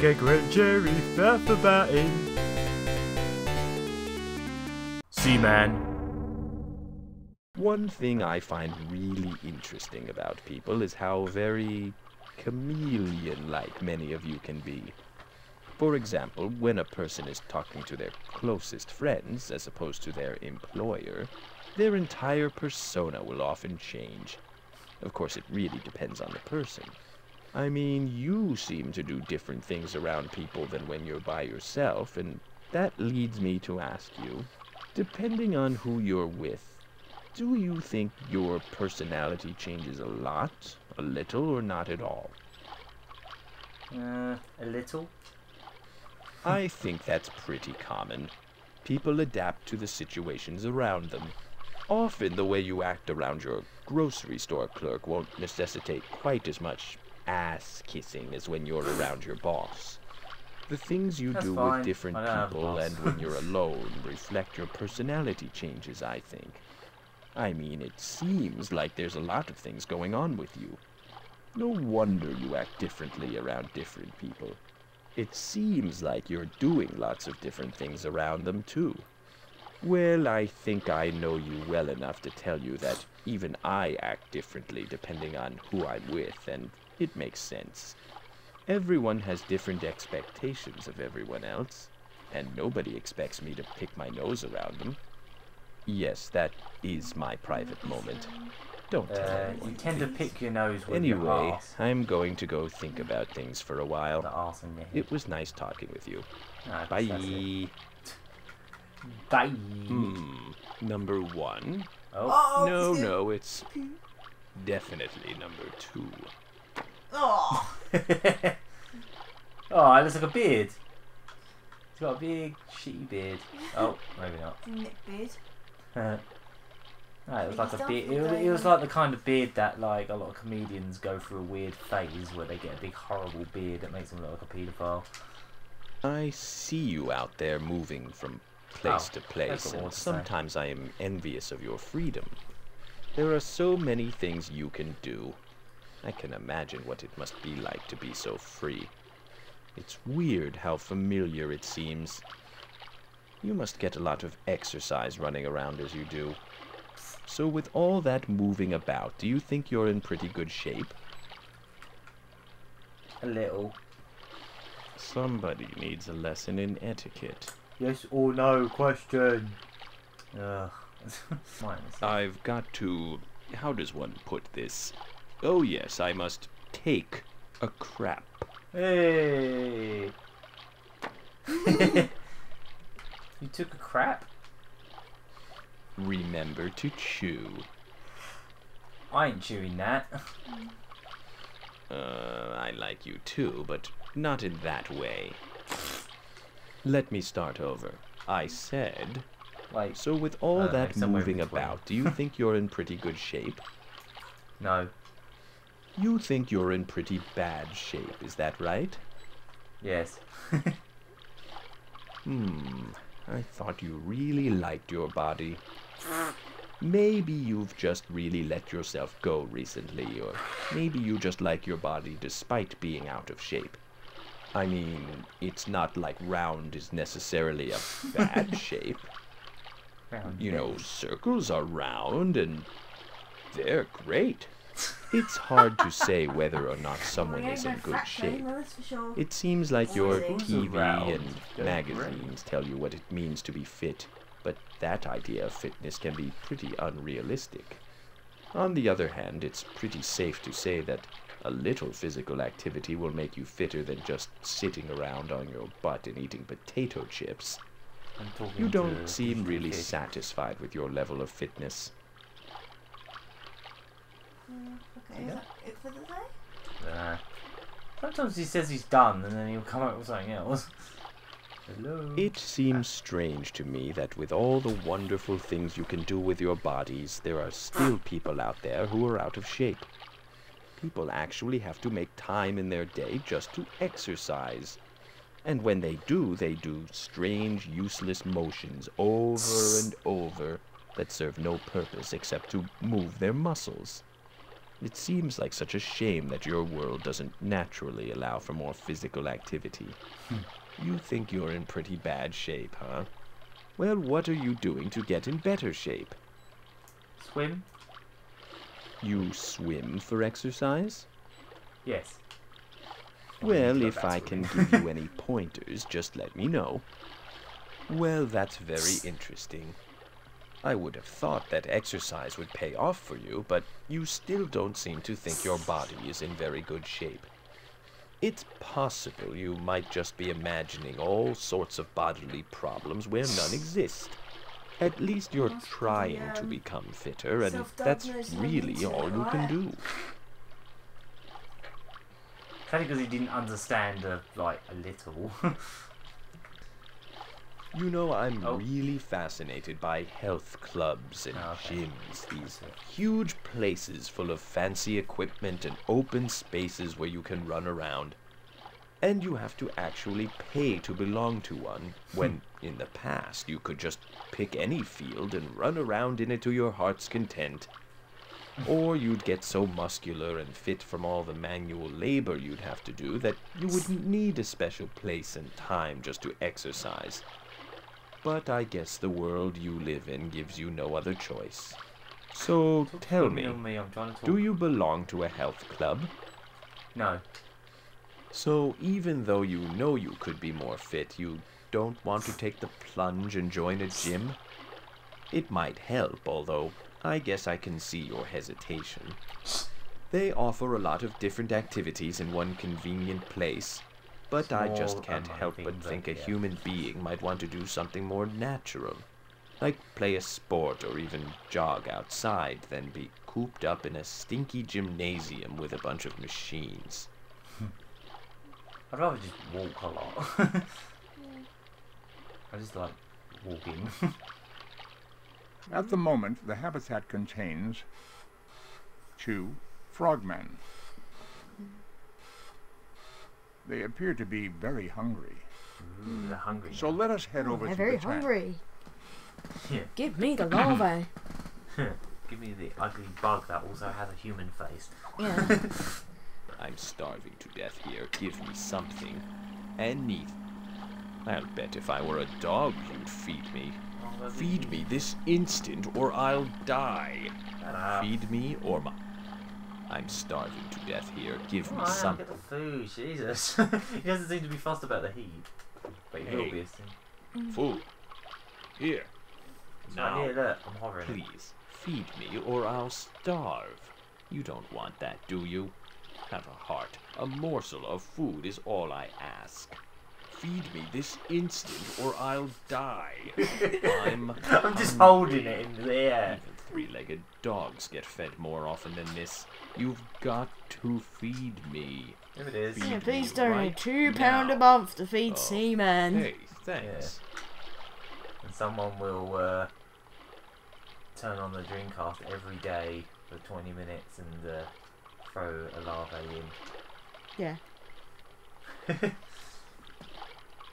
Gaga and Jerry Faff about him. Seaman. One thing I find really interesting about people is how very chameleon-like many of you can be. For example, when a person is talking to their closest friends as opposed to their employer, their entire persona will often change. Of course, it really depends on the person. I mean, you seem to do different things around people than when you're by yourself, and that leads me to ask you, depending on who you're with, do you think your personality changes a lot, a little, or not at all? A little. I think that's pretty common. People adapt to the situations around them. Often the way you act around your grocery store clerk won't necessitate quite as much ass-kissing as when you're around your boss. The things you do with different people and when you're alone reflect your personality changes, I think. I mean, it seems like there's a lot of things going on with you. No wonder you act differently around different people. It seems like you're doing lots of different things around them, too. Well, I think I know you well enough to tell you that even I act differently depending on who I'm with, and it makes sense. Everyone has different expectations of everyone else, and nobody expects me to pick my nose around them. Yes, that is my private moment. Don't tell anyone, you tend to pick your nose with Anyway, your arse. I'm going to go think about things for a while. The arse in your head. It was nice talking with you. Ah, Bye. that's it. Bye. Number 1. Oh. No, it's definitely number 2. Oh. Oh, it looks like a beard. He's got a big, shitty beard. Oh, maybe not. Nick beard. No, it was like a beard. It was like the kind of beard that like a lot of comedians go through a weird phase where they get a big horrible beard that makes them look like a paedophile. I see you out there moving from place to place, and sometimes I am envious of your freedom. There are so many things you can do. I can imagine what it must be like to be so free. It's weird how familiar it seems. You must get a lot of exercise running around as you do. So with all that moving about, do you think you're in pretty good shape? A little. Somebody needs a lesson in etiquette. Yes or no question. Ugh. I've got to... How does one put this? Oh yes, I must take a crap. Hey. You took a crap? Remember to chew. I ain't chewing that. I like you too, but not in that way. Let me start over. I said... Like, so with all that somewhere moving between. about, do you think you're in pretty good shape? No. You think you're in pretty bad shape, is that right? Yes. I thought you really liked your body. Maybe you've just really let yourself go recently, or maybe you just like your body despite being out of shape. I mean, it's not like round is necessarily a bad shape. Round. You know, circles are round and they're great. It's hard to say whether or not someone is in good shape. That's for sure. It seems like your Circles TV around. and They're magazines tell you what it means to be fit, but that idea of fitness can be pretty unrealistic. On the other hand, it's pretty safe to say that a little physical activity will make you fitter than just sitting around on your butt and eating potato chips. You don't seem really satisfied with your level of fitness. Okay, is that it for the day? Nah. Sometimes he says he's done and then he'll come up with something else. Hello. It seems strange to me that with all the wonderful things you can do with your bodies, there are still people out there who are out of shape. People actually have to make time in their day just to exercise. And when they do strange, useless motions over and over that serve no purpose except to move their muscles. It seems like such a shame that your world doesn't naturally allow for more physical activity. You think you're in pretty bad shape, huh? Well, what are you doing to get in better shape? Swim? You swim for exercise? Yes. Well, if I can give you any pointers, just let me know. Well, that's very interesting. I would have thought that exercise would pay off for you, but you still don't seem to think your body is in very good shape. It's possible you might just be imagining all sorts of bodily problems where none exist. At least you're trying to become fitter, and that's really all you can do. Kind of because he didn't understand, like, a little. You know, I'm really fascinated by health clubs and gyms, these huge places full of fancy equipment and open spaces where you can run around. And you have to actually pay to belong to one, when in the past you could just pick any field and run around in it to your heart's content. Or you'd get so muscular and fit from all the manual labor you'd have to do that you wouldn't need a special place and time just to exercise. But I guess the world you live in gives you no other choice. So tell me, do you belong to a health club? No. So even though you know you could be more fit, you don't want to take the plunge and join a gym? It might help, although I guess I can see your hesitation. They offer a lot of different activities in one convenient place. But I just can't help but think a human being might want to do something more natural. Like play a sport or even jog outside than be cooped up in a stinky gymnasium with a bunch of machines. I'd rather just walk a lot. I just like walking. At the moment, the habitat contains 2 frogmen. They appear to be very hungry. They're hungry. So let us head over to the They're very tank. hungry. Yeah. Give me the larvae. Give me the ugly bug that also has a human face. Yeah. I'm starving to death here. Give me something. Anything. I'll bet if I were a dog you'd feed me. Feed me this instant or I'll die. Feed me or my... I'm starving to death here. Give me something. Get the food, Jesus. He doesn't seem to be fussed about the heat. But he will be soon. Food. Here. Now, here, look, I'm hovering. Please, feed me or I'll starve. You don't want that, do you? Have a heart. A morsel of food is all I ask. Feed me this instant or I'll die. I'm just holding it in the air. Even three-legged dogs get fed more often than this. You've got to feed me. Here it is. Yeah, please me donate right £2 a now. month to feed Oh, Seaman. Hey, thanks. And someone will turn on the Dreamcast every day for 20 minutes and throw a larvae in. Yeah.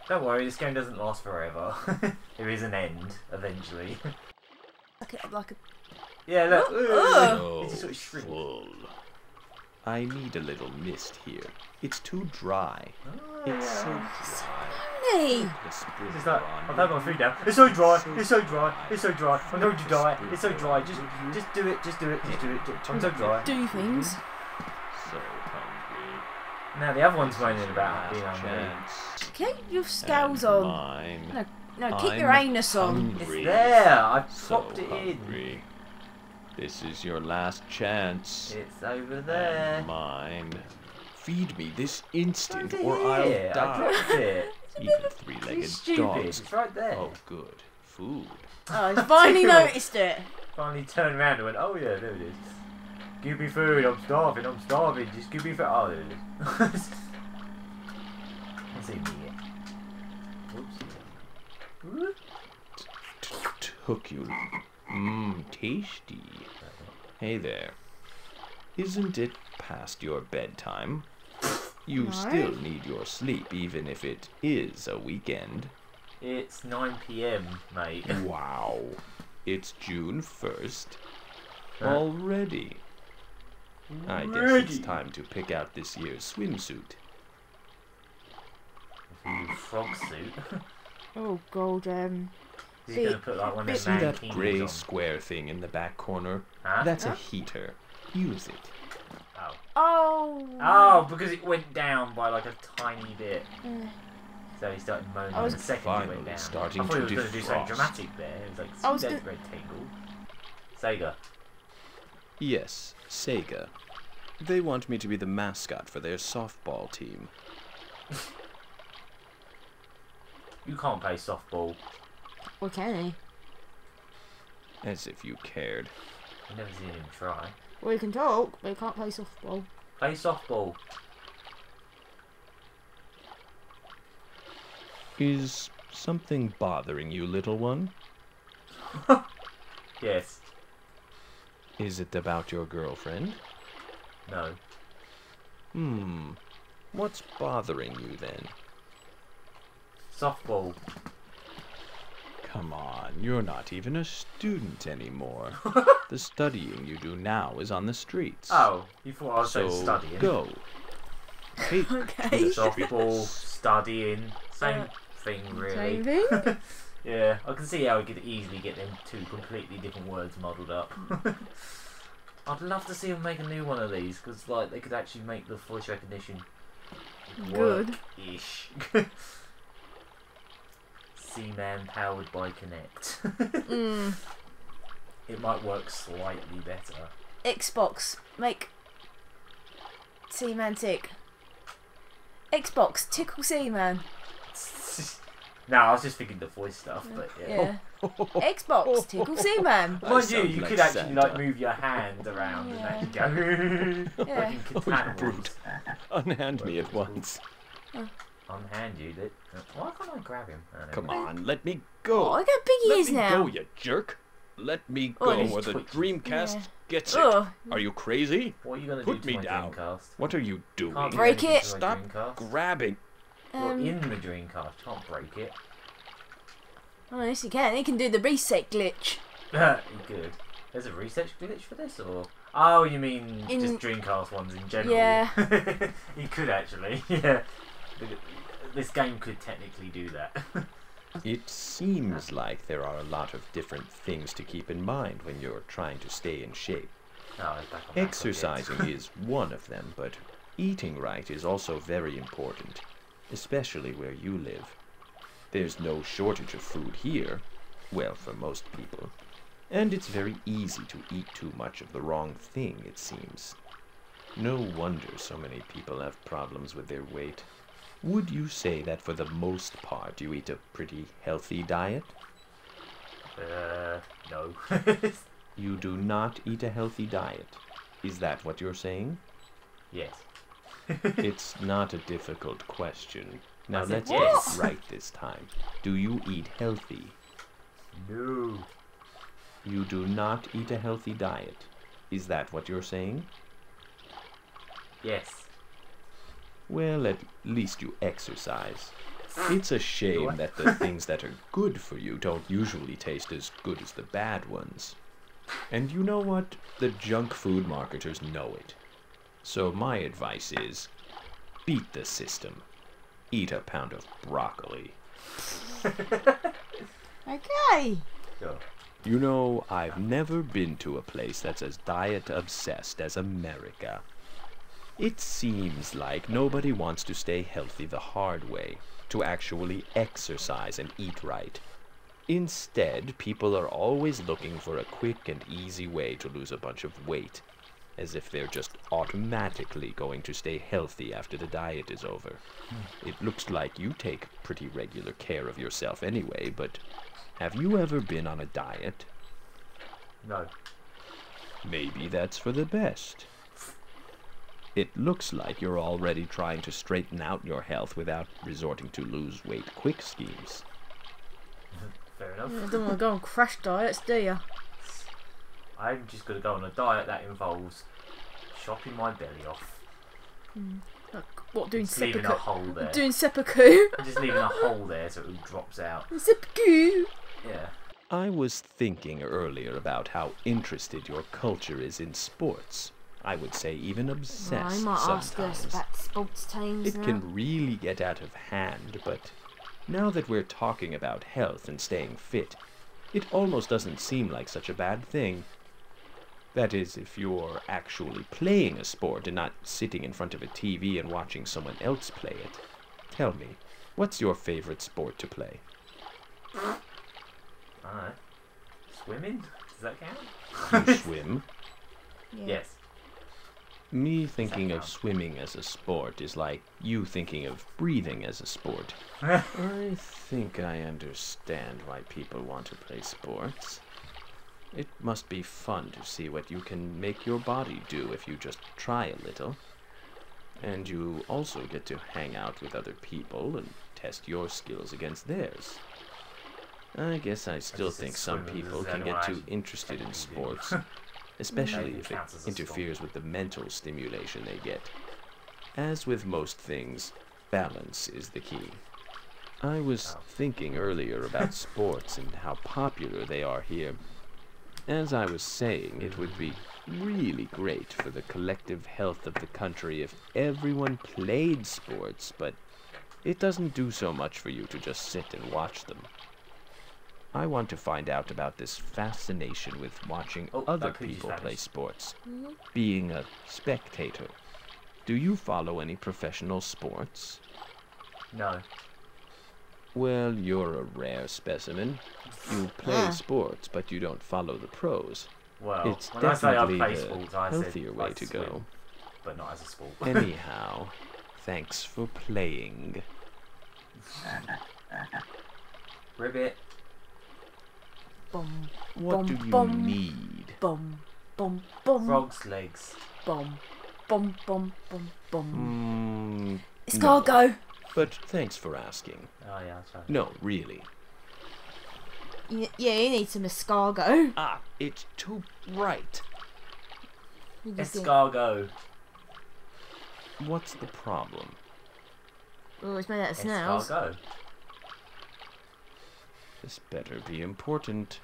Don't worry, this game doesn't last forever. There is an end, eventually. Like a... Yeah, look. So It just sort of shrinks. full. I need a little mist here. It's too dry. It's so dry. Hey! The spring It's like, on. I've had my food down. It's so dry, it's so dry, it's so dry. I'm going to die, it's so dry. Just do it, just do it, just do it. I'm so dry. Do things. So hungry. Now the other one's moaning about being Last hungry. chance. Keep your scales And on. mine. No, keep your I'm anus on. hungry. It's there, I So popped it in. hungry. This is your last chance. It's over there. And mine. Feed me this instant Over or here. I'll I die. dropped it. Even You three-legged stupid, dogs. it's right there. Oh, good. Food. Oh, he's finally noticed it. Finally turned around and went, oh yeah, there it is. Give me food, I'm starving, just give me food. Oh, there it is. Let's see me. Oops. Took you. Tasty. Hey there. Isn't it past your bedtime? You No. still need your sleep, even if it is a weekend. It's 9 PM, mate. Wow. It's June 1st. Huh? Already. I guess it's time to pick out this year's swimsuit. Frog suit. Oh god, Is he gonna put like one of See them that mankinis grey on? square thing in the back corner? Huh? That's a heater. Use it. Oh. Oh. Oh, because it went down by like a tiny bit. So he started moaning I was the second it finally went down. starting I thought he was to going to do something defrost. dramatic there. It was like, I was see that gonna- rectangle. Sega. Yes, Sega. They want me to be the mascot for their softball team. You can't play softball. Or can he? As if you cared. I've never seen him try. Well, he can talk, but he can't play softball. Play softball. Is something bothering you, little one? Yes. Is it about your girlfriend? No. What's bothering you then? Softball. Come on, you're not even a student anymore. The studying you do now is on the streets. Oh, you thought I was so saying studying. go. Take Okay. Softball, studying, same thing really. Same thing? Yeah, I can see how we could easily get them two completely different words muddled up. I'd love to see them make a new one of these, because like they could actually make the voice recognition Good. work-ish. Seaman powered by Connect. It might work slightly better. Xbox, make Seaman tick. Xbox, tickle Seaman. No, I was just thinking the voice stuff, but yeah. Yeah. Xbox, tickle Seaman. I Mind you, sound you like could actually Santa. like move your hand around and actually go Yeah. like in Catan brute. Unhand me at once. Unhand you that. Why can't I grab him? Oh, Come never mind. on, let me Oh, go. I got big Let ears me now. go, you jerk. Let me Oh, go, he's or the twitching. Dreamcast Yeah. gets it. Ugh. Are you crazy? What are you gonna Put do me to my down. Dreamcast? What are you doing? Can't do Break anything it. to my Stop Dreamcast. grabbing. You're in the Dreamcast. Can't break it. Oh, yes, he can. He can do the reset glitch. You good? There's a reset glitch for this, or? Oh, you mean In- just Dreamcast ones in general? Yeah. You could actually. Yeah. This game could technically do that. It seems like there are a lot of different things to keep in mind when you're trying to stay in shape. No, it's back on that Exercising is one of them, but eating right is also very important, especially where you live. There's no shortage of food here, well, for most people, and it's very easy to eat too much of the wrong thing, it seems. No wonder so many people have problems with their weight. Would you say that for the most part you eat a pretty healthy diet? No. You do not eat a healthy diet. Is that what you're saying? Yes. It's not a difficult question. Now I said let's yes. get right this time. Do you eat healthy? No. You do not eat a healthy diet. Is that what you're saying? Yes. Well, at least you exercise. It's a shame that the things that are good for you don't usually taste as good as the bad ones. And you know what? The junk food marketers know it. So my advice is, beat the system. Eat a pound of broccoli. Okay. Sure. You know, I've never been to a place that's as diet obsessed as America. It seems like nobody wants to stay healthy the hard way, to actually exercise and eat right. Instead, people are always looking for a quick and easy way to lose a bunch of weight, as if they're just automatically going to stay healthy after the diet is over. It looks like you take pretty regular care of yourself anyway, but have you ever been on a diet? No. Maybe that's for the best. It looks like you're already trying to straighten out your health without resorting to lose weight quick schemes. Fair enough. You don't want to go on crash diets, do you? I'm just going to go on a diet that involves chopping my belly off. Like, what, doing Just leaving a seppuku? hole there. Doing seppuku? Just leaving a hole there so it drops out. Seppuku! Yeah. I was thinking earlier about how interested your culture is in sports. I would say even obsessed I might ask us sometimes. about sports teams It now. can really get out of hand, but now that we're talking about health and staying fit, it almost doesn't seem like such a bad thing. That is, if you're actually playing a sport and not sitting in front of a TV and watching someone else play it. Tell me, what's your favorite sport to play? Alright. Swimming? Does that count? You swim? Yeah. Yes. Me thinking of count? swimming as a sport is like you thinking of breathing as a sport. I think I understand why people want to play sports. It must be fun to see what you can make your body do if you just try a little. And you also get to hang out with other people and test your skills against theirs. I guess I still just said think some swimming, people does can anyone get too actually interested in technically do? sports, especially Maybe if it counts as a interferes with the mental stimulation they get. As with most things, balance is the key. I was thinking earlier about sports and how popular they are here. As I was saying, it would be really great for the collective health of the country if everyone played sports, but it doesn't do so much for you to just sit and watch them. I want to find out about this fascination with watching other that page is people play vanished. sports, being a spectator. Do you follow any professional sports? No. Well, you're a rare specimen. You play sports, but you don't follow the pros. Well, It's when I say I definitely play the sports, I healthier said way I to swim, go. but not as a sport. Anyhow, thanks for playing. Ribbit. Bum, What Bum, do you bum. need? bum, bum, bum, Frog's legs. bum, bum, bum, bum, bum. No, Escargot. but thanks for asking. Oh yeah, that's right. No, really. Yeah, you need some escargot. Ah, it's too bright. You just get- Escargot. What's the problem? Oh, it's made out of snails. Escargot. This better be important.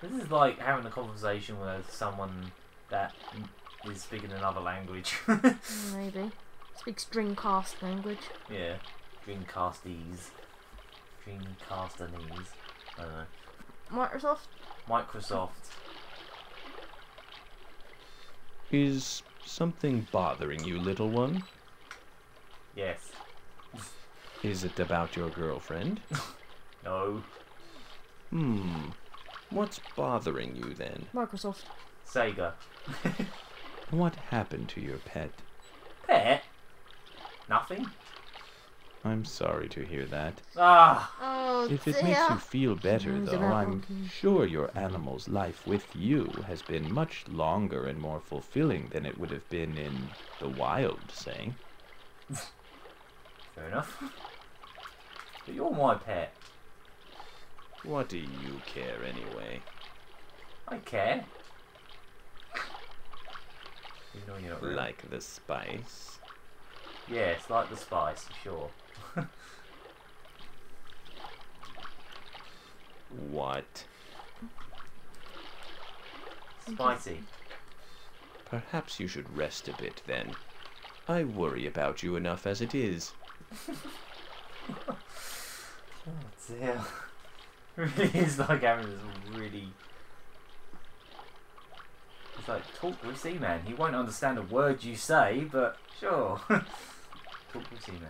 This is like having a conversation with someone that is speaking another language. Maybe. Speaks Dreamcast language. Yeah. Dreamcasties. Dreamcastanese. I don't know. Microsoft? Microsoft. Is something bothering you, little one? Yes. Is it about your girlfriend? No. What's bothering you then? Microsoft. Sega. What happened to your pet? Pet? Nothing. I'm sorry to hear that. Ah! Oh, If it dear. makes you feel better, Sounds though, about I'm okay. sure your animal's life with you has been much longer and more fulfilling than it would have been in the wild, say. Fair enough. But you're my pet. What do you care anyway? I care. Even though you're not real. Like the spice? Yeah, it's like the spice, sure. What? Spicy. Perhaps you should rest a bit then. I worry about you enough as it is. Oh dear. It really is like having this really... It's like, talk with Seaman. He won't understand a word you say, but sure. Talk with Seaman.